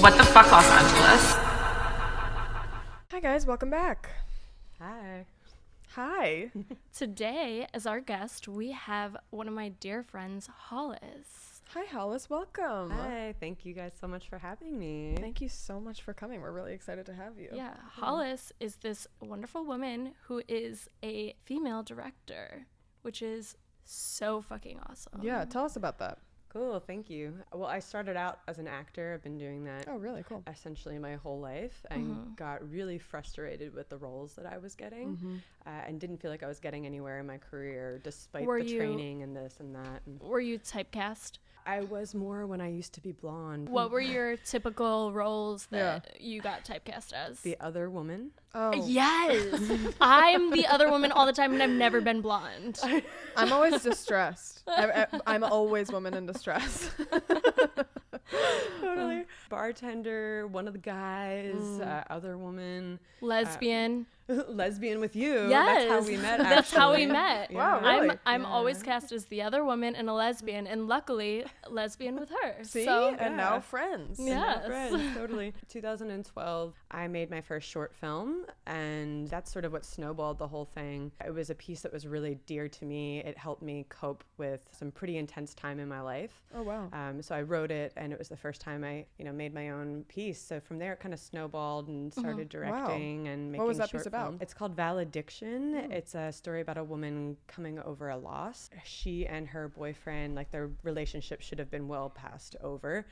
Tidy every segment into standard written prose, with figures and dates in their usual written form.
What the fuck, Los Angeles? Hi guys, welcome back. Hi. Hi. Today, as our guest, we have one of my dear friends, Hollis. Hi Hollis, welcome. Hi. Thank you guys so much for having me. Thank you so much for coming. We're really excited to have you. Yeah, Hollis is this wonderful woman who is a female director, which is so fucking awesome. Yeah, tell us about that. Cool. Thank you. Well, I started out as an actor. I've been doing that Oh, really cool. essentially my whole life, and got really frustrated with the roles that I was getting, and didn't feel like I was getting anywhere in my career despite Were the you- training and this and that. And Were you typecast? I was more when I used to be blonde. What were your typical roles that you got typecast as? The other woman. Oh, Yes. I'm the other woman all the time, and I've never been blonde. I'm always distressed. I'm always woman in distress. Totally. Bartender, one of the guys, other woman. Lesbian. Lesbian with you. Yes. That's how we met. That's how we actually. met. Wow, really? I'm always cast as the other woman and a lesbian, and luckily, lesbian with her. See? So, And now friends. Yes. Friends, totally. 2012, I made my first short film, and that's sort of what snowballed the whole thing. It was a piece that was really dear to me. It helped me cope with some pretty intense time in my life. Oh, wow. So I wrote it, and it was the first time I, made my own piece. So from there, it kind of snowballed and started directing and making What was that short piece about? film. It's called Valediction. It's a story about a woman coming over a loss. She and her boyfriend, like their relationship should have been well passed over.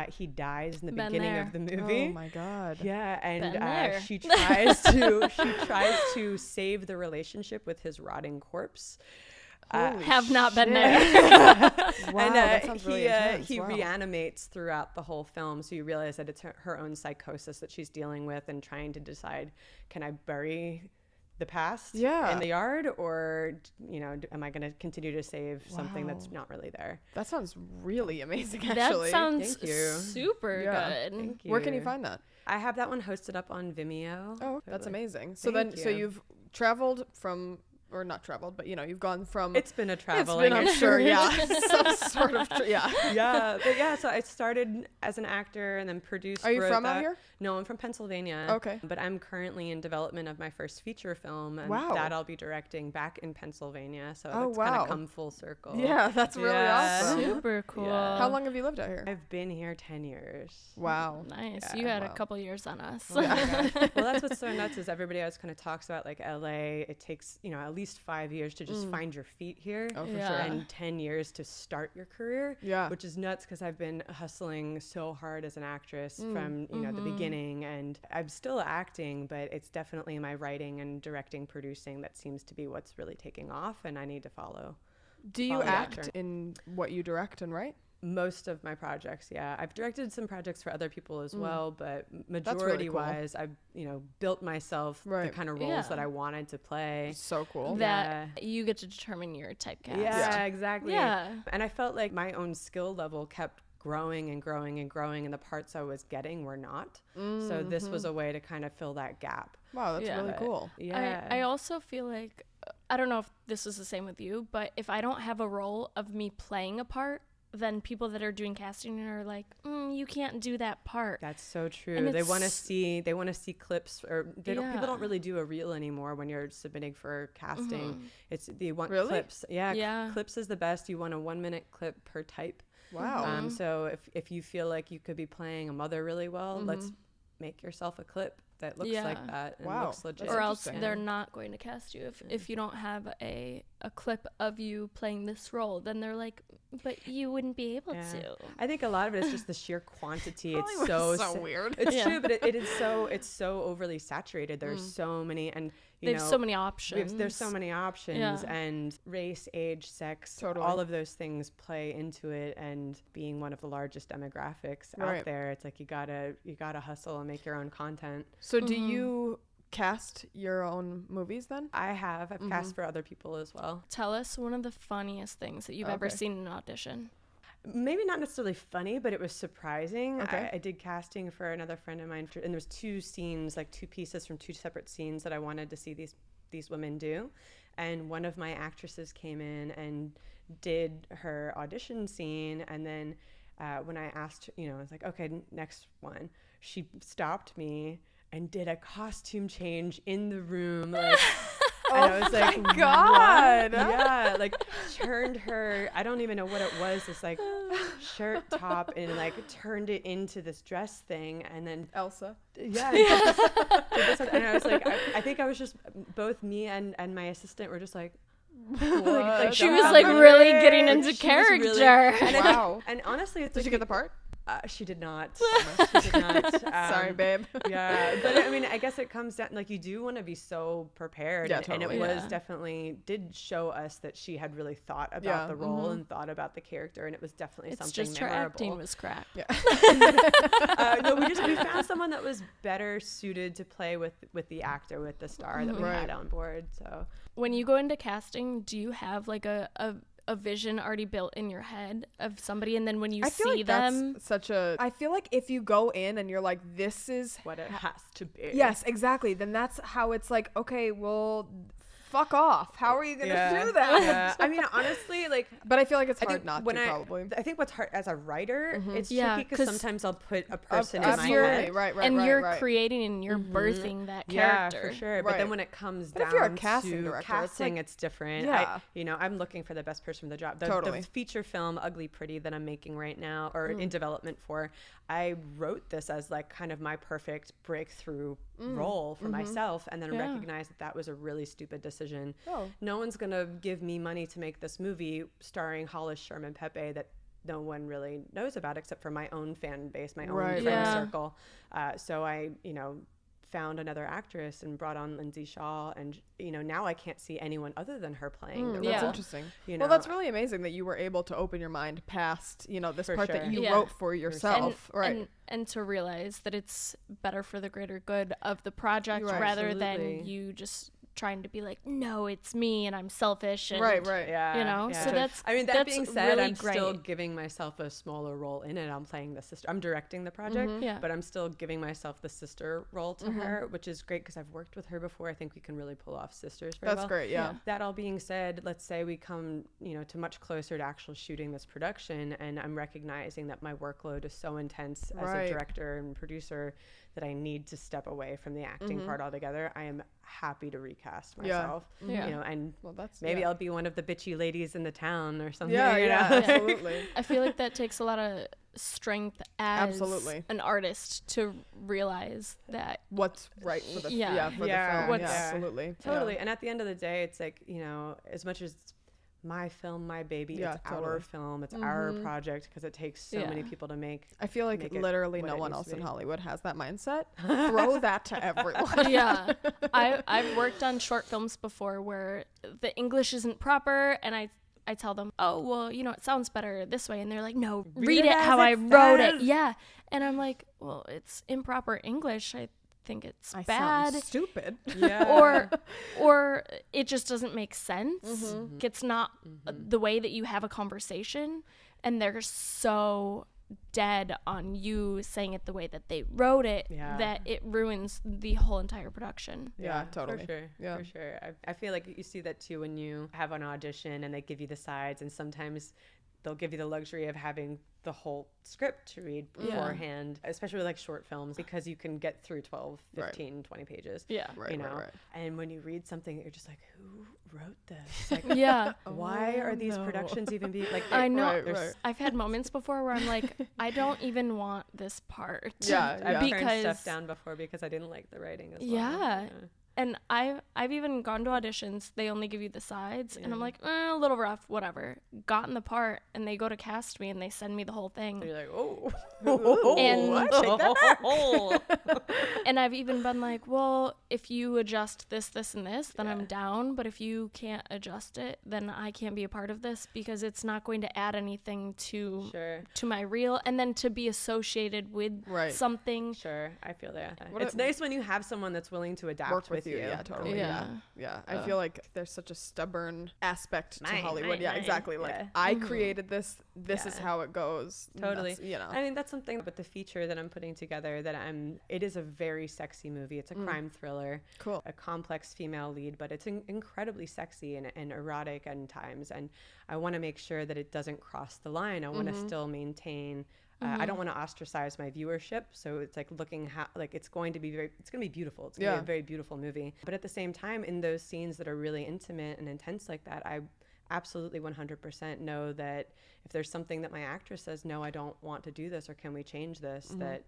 He dies in the Been beginning there. of the movie. Oh my God. Yeah, Been and there. she tries to save the relationship with his rotting corpse. have not been there. Wow, And that sounds really intense. he Wow. reanimates throughout the whole film, so you realize that it's her own psychosis that she's dealing with and trying to decide, can I bury the past in the yard, or am I going to continue to save something that's not really there? That sounds really amazing, That actually. sounds Thank you. super Yeah. good. Thank you. Where can you find that? I have that one hosted up on Vimeo. Oh, that's amazing. So Thank so you. you've traveled from, or not traveled, but you've gone from. It's been a travel. I'm sure, yeah, some sort of, yeah. So I started as an actor and then produced. Are you wrote from that. out here? No, I'm from Pennsylvania. Okay. But I'm currently in development of my first feature film, and Wow. that I'll be directing back in Pennsylvania. So Oh, it's kind wow. of come full circle. Yeah, that's really awesome. Super cool. Yeah. How long have you lived out here? I've been here 10 years. Wow. Nice. Yeah, You had a wow. couple years on us. Oh my gosh. Well, that's what's so nuts is everybody always kind of talks about like LA. It takes, at least 5 years to just find your feet here. Oh, for Yeah. sure. And 10 years to start your career. Yeah. Which is nuts because I've been hustling so hard as an actress from, the beginning, and I'm still acting, but it's definitely my writing and directing, producing that seems to be what's really taking off, and I need to follow. Do you Follow that act journey. in what you direct and write? Most of my projects, yeah. I've directed some projects for other people as well, but really majority cool. wise, I've, built myself the Right. kind of roles Yeah. that I wanted to play. So cool. that you get to determine your typecast. Yeah, exactly. Yeah. And I felt like my own skill level kept growing and growing and growing, and the parts I was getting were not. So this was a way to kind of fill that gap. Wow, that's Yeah. really cool. Yeah. I also feel like, I don't know if this is the same with you, but if I don't have a role of me playing a part, then people that are doing casting are like, you can't do that part. That's so true. And They want to it's- see clips, or people don't really do a reel anymore when you're submitting for casting. It's they want Really? clips. Yeah, Yeah. clips is the best. You want a 1 minute clip per type. Wow. So if you feel like you could be playing a mother really well, let's make yourself a clip that looks Yeah. like that and Wow. looks legit. That's Or else interesting. they're not going to cast you. If you don't have a clip of you playing this role, then they're like, but you wouldn't be able to. I think a lot of it is just the sheer quantity. It's Hollywood's so so weird. It's Yeah. true, but it's so overly saturated. There's so many, and They have so many options. there's so many options, Yeah. and race, age, sex, Totally. all of those things play into it. And being one of the largest demographics Right. out there, it's like you gotta hustle and make your own content. So do you cast your own movies then? I've cast for other people as well. Tell us one of the funniest things that you've ever Okay. seen in an audition. Maybe not necessarily funny, but it was surprising. Okay. I did casting for another friend of mine, and there was two scenes, like two pieces from two separate scenes that I wanted to see these women do. And one of my actresses came in and did her audition scene, and then when I asked, you know, I was like, okay, next one. She stopped me and did a costume change in the room. Like, and I was like, my God. What? Yeah, like turned her, I don't even know what it was, this like shirt top, and like turned it into this dress thing, and then Elsa. Yeah. And I was like, I think I was just, both me and my assistant were just like, What? She was like really getting into She was character. really- and Wow. and honestly, it's Did like she get the part? She did not. She did not. Sorry, babe. Yeah, but I mean, I guess it comes down, like, you do want to be so prepared. Yeah, And totally. it was Yeah. definitely, did show us that she had really thought about the role and thought about the character, and it was definitely It's something just her memorable. acting was crap. Yeah. No, we found someone that was better suited to play with the actor, with the star that we had on board. So When you go into casting, do you have like a vision already built in your head of somebody, and then when you I feel see like them, that's such a. I feel like if you go in and you're like, this is what it has to be. Yes, exactly. Then that's how it's like, okay, well, fuck off. How are you going to do that? Yeah. I mean, honestly, like, But I feel like it's I hard think not when to, probably. I think what's hard as a writer, it's Yeah, tricky because 'cause sometimes I'll put a person in my Absolutely. head. Right, and right, you're right. creating and you're birthing that Yeah, character. for sure. But Right. then when it comes But down if you're a casting to director, it's casting, like- it's different. Yeah. I'm looking for the best person for the job. Totally. The feature film Ugly Pretty that I'm making right now, or in development for, I wrote this as like kind of my perfect breakthrough role for myself, and then recognized that was a really stupid decision. Oh. No one's gonna give me money to make this movie starring Hollis Sherman Pepe that no one really knows about except for my own fan base, my own Right. friend Yeah. circle. So I, found another actress and brought on Lindsay Shaw, and now I can't see anyone other than her playing the role. That's Yeah. interesting. You Well, know, that's really amazing that you were able to open your mind past, this For part sure. that you Yeah. wrote for yourself. Right. And to realize that it's better for the greater good of the project Right. rather Absolutely. than you just trying to be like, no, it's me and I'm selfish. And, Right, right. Yeah, You know, so that's- I mean, that that's being said, really I'm still great. giving myself a smaller role in it. I'm playing the sister. I'm directing the project, Yeah. but I'm still giving myself the sister role to her, which is great because I've worked with her before. I think we can really pull off sisters very That's well. great. Yeah. That all being said, let's say we come, to much closer to actual shooting this production, and I'm recognizing that my workload is so intense as Right. a director and producer that I need to step away from the acting part altogether. I am happy to recast myself, Yeah. and Well, that's maybe I'll be one of the bitchy ladies in the town or something. Yeah, you yeah, know? absolutely. I feel like that takes a lot of strength as Absolutely. an artist to realize that. What's right for the Yeah. for Yeah. the film. What's- Yeah, absolutely. Totally. Yeah. And at the end of the day, it's like, as much as my film, my baby, Yeah, it's totally. our film, it's our project, because it takes so many Yeah. people to make. I feel like make it literally what no it one needs else to in be. Hollywood has that mindset. Throw that to everyone. Yeah. I've worked on short films before where the English isn't proper, and I tell them, oh, well, it sounds better this way. And they're like, no, read it as how it I wrote it. says. Yeah. And I'm like, well, it's improper English. I think it's I bad. sound stupid. Yeah. Or it just doesn't make sense. Mm-hmm. It's not the way that you have a conversation. And they're so dead on you saying it the way that they wrote it Yeah. that it ruins the whole entire production. Yeah, totally. For sure. Yeah. For sure. I feel like you see that too when you have an audition and they give you the sides, and sometimes they'll give you the luxury of having the whole script to read beforehand, especially with like short films, because you can get through 12, 15, 20 pages. Yeah. Right, right. And when you read something, you're just like, who wrote this? Like, Yeah. why are these no. productions even being like, I know. Right, there's- right. I've had moments before where I'm like, I don't even want this part. Yeah, I've turned Because stuff down before because I didn't like the writing as well. Yeah. And I've even gone to auditions. They only give you the sides, and I'm like, a little rough, whatever. Gotten the part, and they go to cast me, and they send me the whole thing. You're like, oh. And- what? Take that back. And I've even been like, well, if you adjust this, this, and this, then I'm down. But if you can't adjust it, then I can't be a part of this because it's not going to add anything to Sure. my reel. And then to be associated with Right. something. Sure, I feel that. What It's a- nice when you have someone that's willing to adapt Work with with you. Yeah, totally. Yeah. I feel like there's such a stubborn aspect to Hollywood. Exactly. Like I created this. This is how it goes. Totally. That's, you know. I mean, that's something with the feature that I'm putting together that it is a very sexy movie. It's a crime thriller. Cool. A complex female lead, but it's incredibly sexy and erotic at times. And I want to make sure that it doesn't cross the line. I want to still maintain. I don't want to ostracize my viewership, so it's like it's going to be beautiful. It's going to be a very beautiful movie. But at the same time, in those scenes that are really intimate and intense like that, I absolutely 100% know that if there's something that my actress says, no, I don't want to do this, or can we change this, that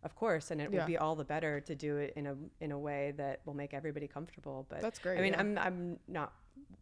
of course, and it would be all the better to do it in a way that will make everybody comfortable. But that's great. I mean, I'm not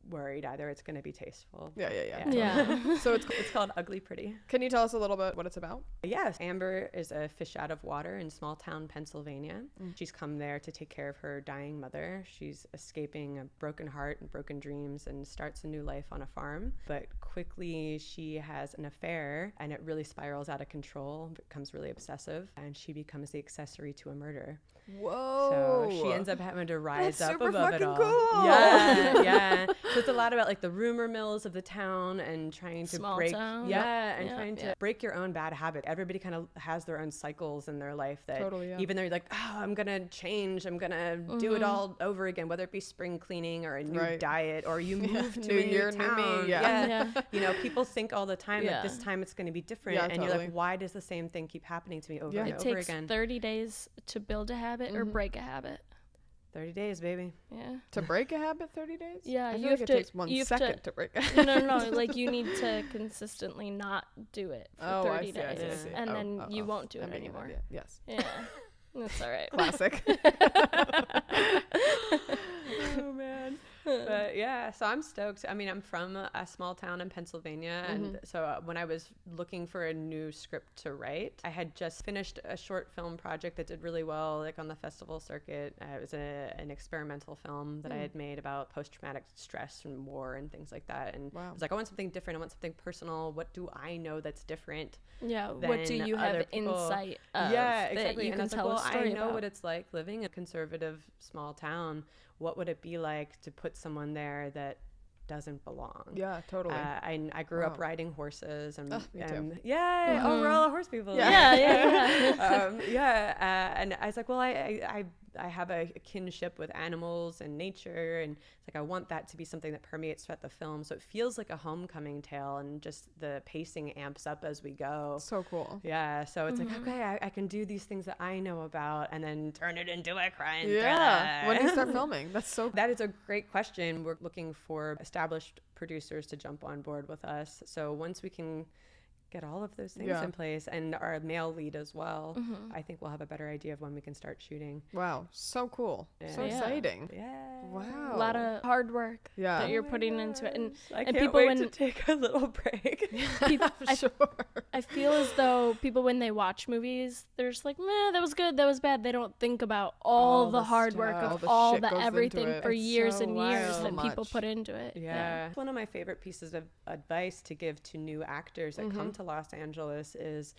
worried either. It's going to be tasteful. Yeah. So it's called Ugly Pretty. Can you tell us a little bit what it's about? Yes. Amber is a fish out of water in small town Pennsylvania. She's come there to take care of her dying mother. She's escaping a broken heart and broken dreams and starts a new life on a farm. But quickly she has an affair and it really spirals out of control, becomes really obsessive, and she becomes the accessory to a murder. Whoa. So she ends up having to rise That's up super above it all. cool. Yeah. So it's a lot about like the rumor mills of the town and trying to break trying to break your own bad habit. Everybody kind of has their own cycles in their life that even though you're like, oh, I'm gonna change, I'm gonna do it all over again, whether it be spring cleaning or a new diet or you move to a new town. You know, people think all the time that this time it's gonna be different, and you're like, why does the same thing keep happening to me over and over again? It takes 30 days to build a habit or break a habit. 30 days, baby. Yeah. To break a habit, 30 days? Yeah. I feel like it takes 1 second to break a habit. No. Like you need to consistently not do it for 30 days. I see. And then you won't do it anymore. Yes. Yeah. That's all right. Classic. Oh, man. But yeah, so I'm stoked. I mean, I'm from a small town in Pennsylvania, and so when I was looking for a new script to write, I had just finished a short film project that did really well, like on the festival circuit. It was an experimental film that I had made about post-traumatic stress and war and things like that. And I was like, I want something different. I want something personal. What do I know that's different? Yeah. What do you have insight of? Yeah, exactly. You and can tell a story I know about. what it's like living in a conservative small town. What would it be like to put someone there that doesn't belong? Yeah, totally. I grew up riding horses and me too. we're all horse people. Yeah. And I was like, well, I have a kinship with animals and nature, and it's like I want that to be something that permeates throughout the film, so it feels like a homecoming tale, and just the pacing amps up as we go. So cool. Yeah, so it's like, okay, I can do these things that I know about and then turn it into a crime thriller. When do you start filming? That is a great question. We're looking for established producers to jump on board with us, so once we can get all of those things in place, and our male lead as well, I think we'll have a better idea of when we can start shooting. Wow, so cool. So exciting. Wow. A lot of hard work that you're putting into it, and I can't people wait to take a little break. I feel as though people, when they watch movies, they're just like, meh, that was good, that was bad. They don't think about all the hard work of all the everything for years and years that people put into it. Yeah. One of my favorite pieces of advice to give to new actors that come to Los Angeles is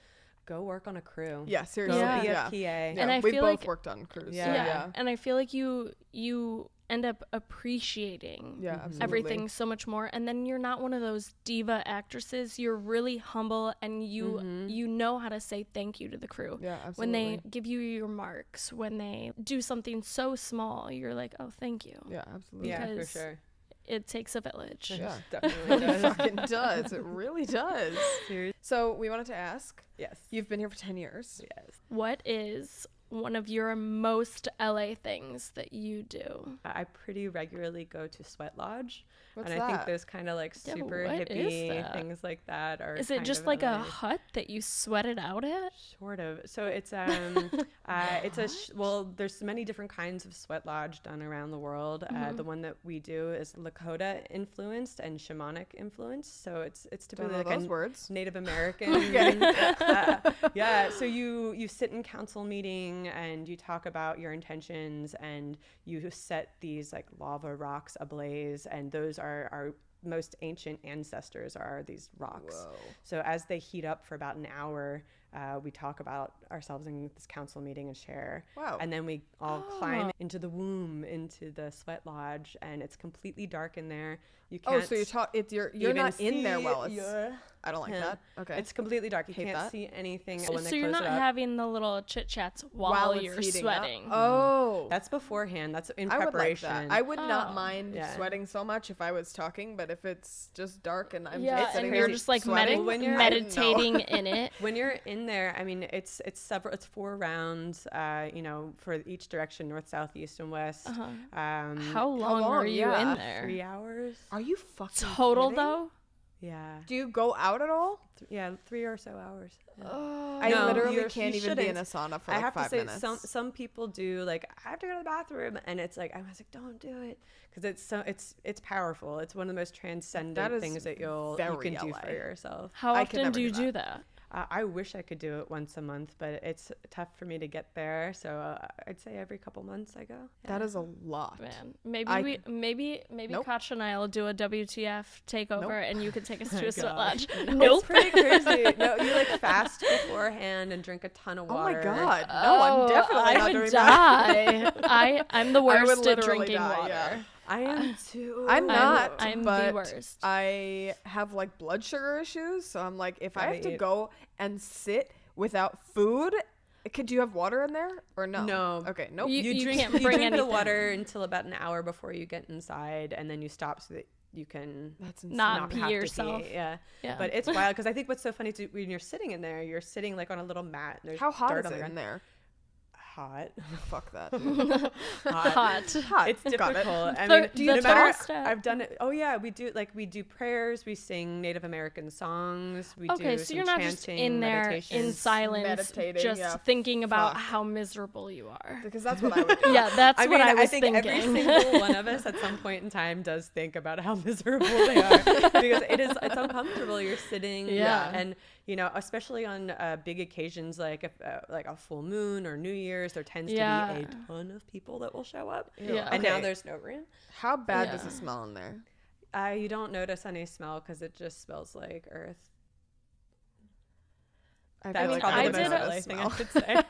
go work on a crew. Yeah, seriously. Go be a PA. Yeah, and I we feel both like, worked on crews. And I feel like you end up appreciating everything so much more, and then you're not one of those diva actresses. You're really humble, and you know how to say thank you to the crew. Yeah, absolutely. When they give you your marks, when they do something so small, you're like, oh, thank you. Yeah, absolutely. Yeah, for sure. It takes a village. Yeah, definitely does. It fucking does. It really does. Seriously. So we wanted to ask. Yes. You've been here for 10 years. Yes. What is one of your most LA things that you do? I pretty regularly go to Sweat Lodge. What's and that? I think those kind of like super hippie things like that are. Is it just like a hut that you sweated out at? Sort of. So it's well, there's many different kinds of Sweat Lodge done around the world. The one that we do is Lakota influenced and shamanic influenced. So it's typically like those words. Native American. So you sit in council meeting and you talk about your intentions, and you set these like lava rocks ablaze, and those are most ancient ancestors are these rocks. Whoa. So as they heat up for about an hour, we talk about ourselves in this council meeting and share. Wow. And then we all climb into the womb, into the sweat lodge, and it's completely dark in there. You can't. Oh, so you're not in there well. I don't like that. Okay. It's completely dark. You can't see anything. So when they you're close not it up. having the little chit chats while you're sweating. Oh, That's beforehand. That's in I would like preparation. that. I would not mind sweating so much if I was talking, but if it's just dark and I'm just sitting and there you're just like meditating in it. When you're in there, I mean, it's 4 rounds, for each direction, north, south, east, and west. How long are you in there? 3 hours. Are you fucking total kidding? though? Yeah. Do you go out at all? 3 or so hours. Yeah. I literally can't even be in a sauna for like 5 minutes. I have to say, some people do, like, I have to go to the bathroom, and it's like, I was like, don't do it, because it's powerful. It's one of the most transcendent things that you can do for yourself. How often do you do that? I wish I could do it once a month, but it's tough for me to get there. So I'd say every couple months I go. Yeah. That is a lot. Man, maybe Kaja and I will do a WTF takeover, and you can take us to a sweat lodge. Nope. It's pretty crazy. No, you like fast beforehand and drink a ton of water. Oh my god! No, I'm definitely not doing that. I would die. I'm the worst at drinking water. Yeah. I am too. I'm not. I'm but the worst. I have like blood sugar issues, so I'm like, if I have to eat. go and sit without food, could you have water in there or no? No. Okay. Nope. You drink, can't bring the anything. water until about an hour before you get inside, and then you stop so that you can not pee yourself. Yeah. But it's wild because I think what's so funny too, when you're sitting in there, you're sitting like on a little mat. And there's How hot dirt is on it the in there? Hot. Fuck that. Hot. It's difficult. I mean, no matter. I've done it. Oh yeah, we do prayers. We sing Native American songs. We do so you're not just in there in silence, meditating, just thinking about how miserable you are. Because that's what I would do. Yeah, that's what I was thinking. Every single one of us at some point in time does think about how miserable they are because it's uncomfortable. You're sitting, and especially on big occasions like a full moon or New Year's, there tends to be a ton of people that will show up. And now there's no room. How bad does it smell in there? You don't notice any smell because it just smells like earth. That's probably the most LA thing I should say.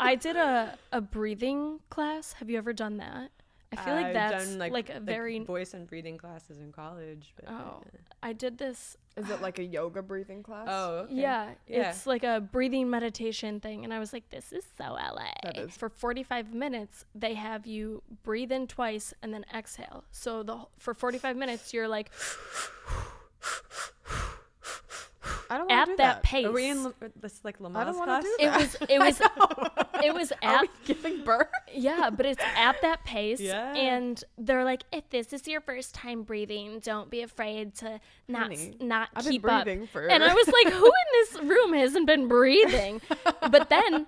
I did a breathing class. Have you ever done that? I feel like that's done like a very voice and breathing classes in college. But I did this. Is it like a yoga breathing class? Oh, okay. Yeah, it's like a breathing meditation thing. And I was like, this is so LA. That is. For 45 minutes, they have you breathe in twice and then exhale. So for 45 minutes, you're like... I don't want to do that pace. Are we in this like Lamaze I don't class? Do that. It was at Are we giving birth? Yeah, but it's at that pace. Yeah. And they're like, if this is your first time breathing, don't be afraid to not I've keep been up. breathing for... And I was like, who in this room hasn't been breathing? But then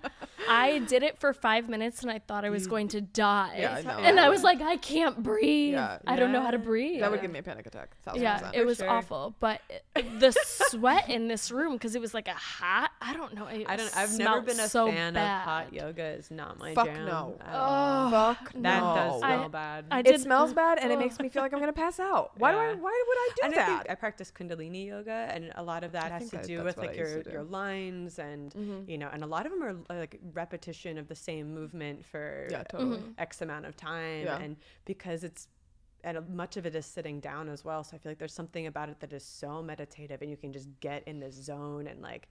I did it for 5 minutes and I thought I was going to die. Yeah, I know. And I was like, I can't breathe. Yeah. I don't know how to breathe. That would give me a panic attack. 1,000%. Yeah, it was awful. But the sweat in this room, because it was like a hot, I don't know. I've never been a fan of hot yoga. It's not my jam. No. Fuck no. That does smell bad. It smells bad and it makes me feel like I'm going to pass out. Why would I do that? I practice Kundalini yoga, and a lot of that has to do with like your lines and and a lot of them are like repetition of the same movement for X amount of time, and because much of it is sitting down as well, so I feel like there's something about it that is so meditative, and you can just get in this zone and like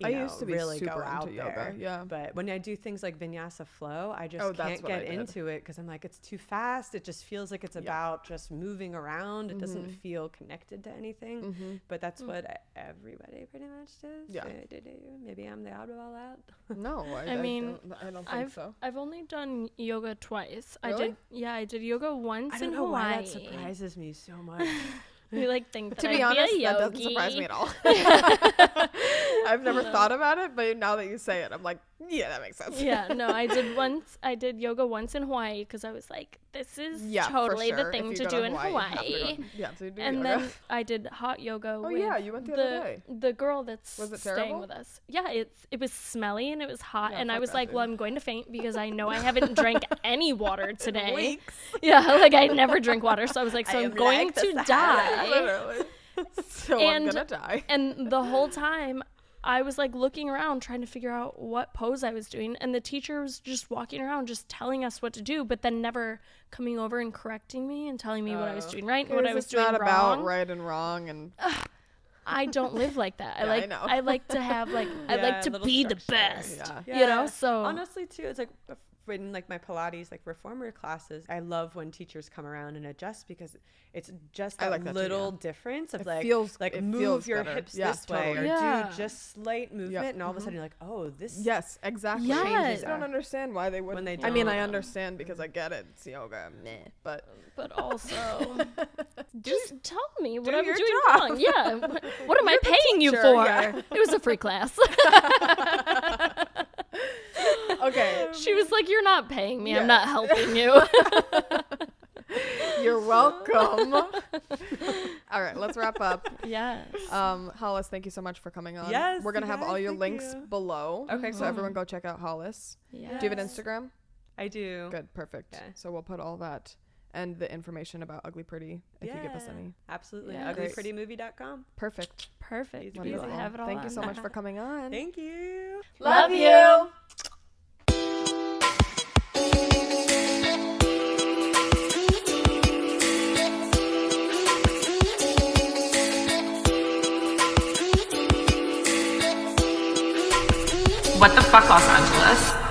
I used to be really super go out into there. Yoga, but when I do things like vinyasa flow, I just can't get into it because I'm like, it's too fast. It just feels like it's about just moving around. It doesn't feel connected to anything. But that's what everybody pretty much does. Yeah. Maybe I'm the oddball out. No, I don't think so. I've only done yoga twice. Really? I did yoga once in Hawaii. I don't know why that surprises me so much. You like think that to be honest, that doesn't surprise me at all. I've never thought about it, but now that you say it, I'm like, yeah, that makes sense. Yeah, no, I did yoga once in Hawaii because I was like, this is totally the thing to do in Hawaii. And yoga. Then I did hot yoga with you went the other day. The girl that's was it staying terrible? with us. Yeah, it was smelly and it was hot, and I was like, well, I'm going to faint because I know I haven't drank any water today. Weeks. Yeah, like I never drink water, so I was like, so I'm going like to die. Literally. So I'm gonna die. And the whole time I was like looking around trying to figure out what pose I was doing, and the teacher was just walking around just telling us what to do, but then never coming over and correcting me and telling me what I was doing right and what I was doing wrong. It's not about right and wrong, and I don't live like that. I like I like to have like I like to be the best. You know, so honestly too, it's like in like my Pilates like reformer classes, I love when teachers come around and adjust because it's just that little difference of move your hips this way or do just slight movement and all of a sudden you're like, oh, this exactly changes. I don't understand why they wouldn't. When they I mean, I understand because I get it. It's yoga, but also just tell me what I'm doing job. wrong. Yeah, what am I paying you for? Yeah. It was a free class. Okay. She was like, you're not paying me. I'm not helping you. You're welcome. All right, let's wrap up. Yes. Hollis, thank you so much for coming on. Yes. We're going to have all your links below. Okay, so everyone go check out Hollis. Yes. Do you have an Instagram? I do. Good, perfect. Okay. So we'll put all that and the information about Ugly Pretty if you give us any. Absolutely. Yeah. uglyprettymovie.com. Perfect. We will have it all. Thank you so much for coming on. Thank you. Love you. What the fuck, Los Angeles?